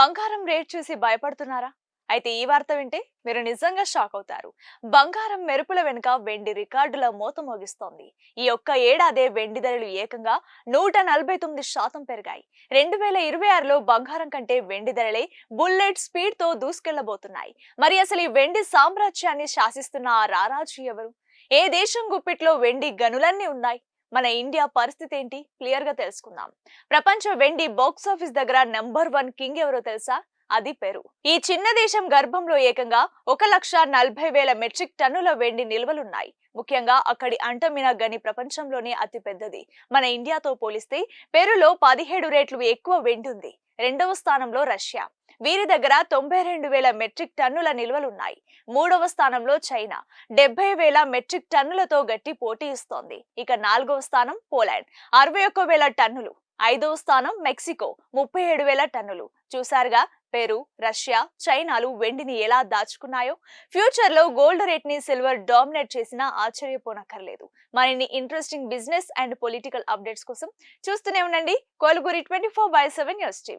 బంగారం రేట్ చూసి భయపడుతున్నారా? అయితే ఈ వార్త వింటే మీరు నిజంగా షాక్ అవుతారు. బంగారం మెరుపుల వెనుక వెండి రికార్డుల మోత మోగిస్తోంది. ఈ ఒక్క ఏడాదే వెండి ధరలు ఏకంగా 149% పెరిగాయి. 2026లో బంగారం కంటే వెండి ధరలే బుల్లెట్ స్పీడ్ తో దూసుకెళ్లబోతున్నాయి. మరి అసలు ఈ వెండి సామ్రాజ్యాన్ని శాసిస్తున్న ఆ రారాజు ఎవరు? ఏ దేశం గుప్పిట్లో వెండి గనులన్నీ ఉన్నాయి? మన ఇండియా పరిస్థితి ఏంటి? క్లియర్ గా తెలుసుకుందాం. ప్రపంచ వెండి బాక్స్ ఆఫీస్ దగ్గర నంబర్ 1 కింగ్ ఎవరో తెలుసా? అది పెరు. ఈ చిన్న దేశం గర్భంలో ఏకంగా 1,40,000 మెట్రిక్ టన్నుల వెండి నిల్వలున్నాయి. ముఖ్యంగా అక్కడి అంటమిన గని ప్రపంచంలోనే అతి పెద్దది. మన ఇండియాతో పోలిస్తే పెరులో 17 రెట్లు ఎక్కువ వెండి ఉంది. రెండవ స్థానంలో రష్యా. వీరి దగ్గర 92,000 మెట్రిక్ టన్నుల నిల్వలున్నాయి. మూడవ స్థానంలో చైనా 70,000 మెట్రిక్ టన్నులతో గట్టి పోటీ ఇస్తోంది. ఇక నాలుగవ స్థానం పోలాండ్ 61,000 టన్నులు. ఐదవ స్థానం మెక్సికో 37,000 టన్నులు. చూసారుగా పెరు, రష్యా, చైనాలు వెండిని ఎలా దాచుకున్నాయో. ఫ్యూచర్ లో గోల్డ్ రేట్ ని సిల్వర్ డామినేట్ చేసినా ఆశ్చర్యపోనక్కర్లేదు. మరిన్ని interesting business and political updates కోసం చూస్తూనే ఉండండి కోలుగురి 24/7 న్యూస్ టీవీ.